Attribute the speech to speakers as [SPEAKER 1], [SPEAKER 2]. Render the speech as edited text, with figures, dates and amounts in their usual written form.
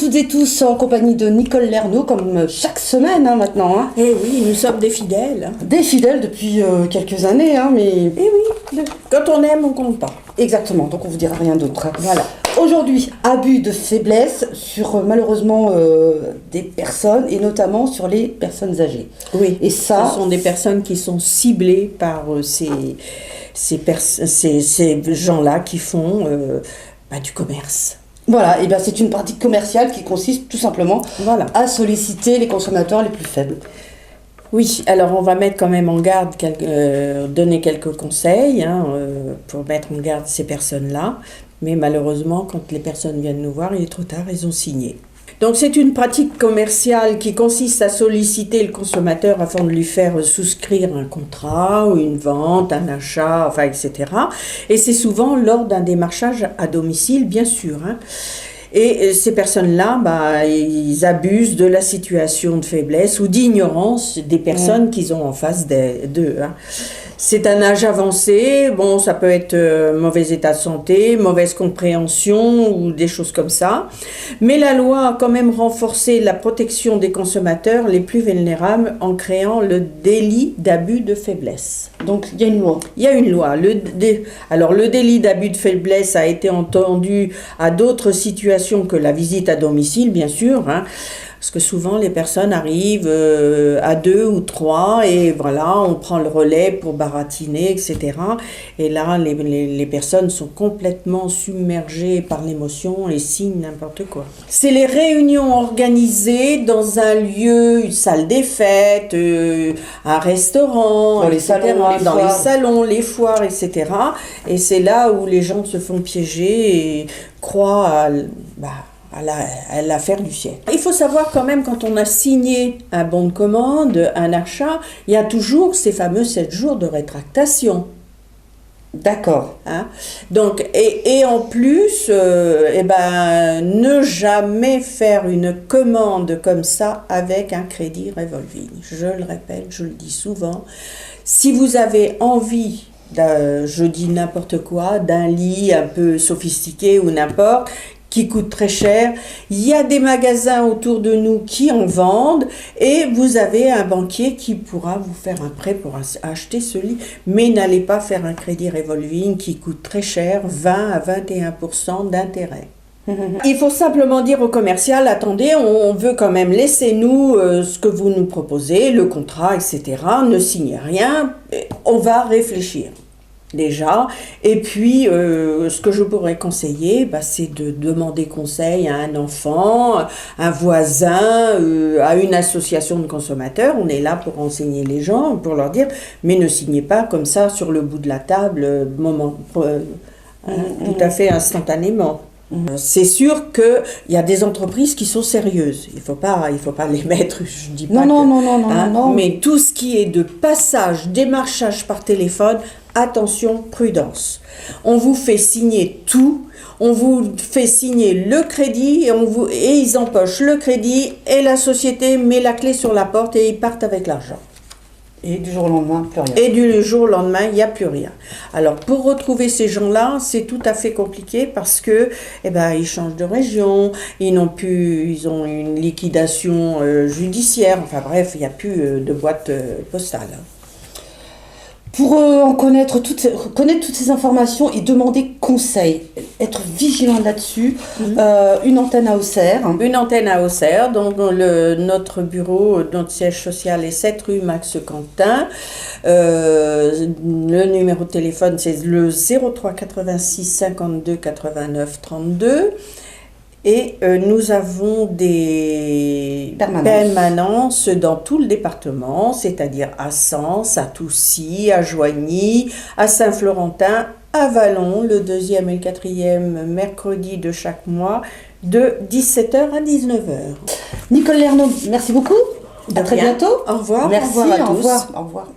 [SPEAKER 1] toutes et tous en compagnie de Nicole Lernaud, comme chaque semaine maintenant.
[SPEAKER 2] Eh oui, nous sommes des fidèles.
[SPEAKER 1] Des fidèles depuis quelques années, mais...
[SPEAKER 2] Eh oui, quand on aime, on compte pas.
[SPEAKER 1] Exactement, donc on vous dira rien d'autre.
[SPEAKER 2] Voilà.
[SPEAKER 1] Aujourd'hui, abus de faiblesse sur malheureusement des personnes, et notamment sur les personnes âgées.
[SPEAKER 2] Oui,
[SPEAKER 1] et ça,
[SPEAKER 2] ce sont des personnes qui sont ciblées par ces gens-là qui font du commerce.
[SPEAKER 1] Voilà, et bien c'est une pratique commerciale qui consiste tout simplement à solliciter les consommateurs les plus faibles.
[SPEAKER 2] Oui, alors on va mettre quand même en garde, donner quelques conseils pour mettre en garde ces personnes-là. Mais malheureusement, quand les personnes viennent nous voir, il est trop tard, ils ont signé. Donc c'est une pratique commerciale qui consiste à solliciter le consommateur afin de lui faire souscrire un contrat ou une vente, un achat, etc. Et c'est souvent lors d'un démarchage à domicile, bien sûr. Et ces personnes-là, ils abusent de la situation de faiblesse ou d'ignorance des personnes qu'ils ont en face d'eux. C'est un âge avancé, ça peut être mauvais état de santé, mauvaise compréhension ou des choses comme ça. Mais la loi a quand même renforcé la protection des consommateurs les plus vulnérables en créant le délit d'abus de faiblesse.
[SPEAKER 1] Donc il y a une loi.
[SPEAKER 2] Il y a une loi. Alors le délit d'abus de faiblesse a été entendu à d'autres situations que la visite à domicile, bien sûr. Parce que souvent, les personnes arrivent à 2 ou 3 et voilà, on prend le relais pour baratiner, etc. Et là, les personnes sont complètement submergées par l'émotion et signent n'importe quoi. C'est les réunions organisées dans un lieu, une salle des fêtes, un restaurant,
[SPEAKER 1] dans les
[SPEAKER 2] salons, les foires, etc. Et c'est là où les gens se font piéger et croient à l'affaire du siècle. Il faut savoir quand même, quand on a signé un bon de commande, un achat, il y a toujours ces fameux 7 jours de rétractation.
[SPEAKER 1] D'accord.
[SPEAKER 2] Donc, et en plus, ne jamais faire une commande comme ça avec un crédit revolving. Je le répète, je le dis souvent. Si vous avez envie, je dis n'importe quoi, d'un lit un peu sophistiqué ou n'importe, qui coûte très cher. Il y a des magasins autour de nous qui en vendent et vous avez un banquier qui pourra vous faire un prêt pour acheter ce lit. Mais n'allez pas faire un crédit revolving qui coûte très cher, 20 à 21% d'intérêt. Il faut simplement dire au commercial, attendez, on veut quand même, laissez-nous ce que vous nous proposez, le contrat, etc. Ne signez rien, on va réfléchir. Déjà, et puis ce que je pourrais conseiller, c'est de demander conseil à un enfant, un voisin, à une association de consommateurs. On est là pour renseigner les gens, pour leur dire, mais ne signez pas comme ça sur le bout de la table, tout à fait instantanément. C'est sûr qu'il y a des entreprises qui sont sérieuses. Il faut pas les mettre, je dis pas
[SPEAKER 1] non.
[SPEAKER 2] Mais tout ce qui est de passage, démarchage par téléphone, attention, prudence. On vous fait signer tout, on vous fait signer le crédit et ils empochent le crédit et la société met la clé sur la porte et ils partent avec l'argent.
[SPEAKER 1] Et du jour au lendemain, plus rien.
[SPEAKER 2] Et du jour au lendemain, il n'y a plus rien. Alors, pour retrouver ces gens-là, c'est tout à fait compliqué parce que, ils changent de région, ils ont une liquidation judiciaire, bref, il n'y a plus de boîte postale.
[SPEAKER 1] Pour connaître toutes ces informations et demander conseil, être vigilant là-dessus, une antenne à Auxerre.
[SPEAKER 2] Une antenne à Auxerre, donc notre bureau, notre siège social est 7 rue Max Quentin. Le numéro de téléphone, c'est le 03 86 52 89 32. Et nous avons des permanences dans tout le département, c'est-à-dire à Sens, à Toussy, à Joigny, à Saint-Florentin, à Vallon, le 2e et le 4e mercredi de chaque mois, de 17h à 19h.
[SPEAKER 1] Nicole Lernaud, merci beaucoup. À très bientôt.
[SPEAKER 2] Au revoir.
[SPEAKER 1] Merci,
[SPEAKER 2] au revoir à tous.
[SPEAKER 1] Au revoir.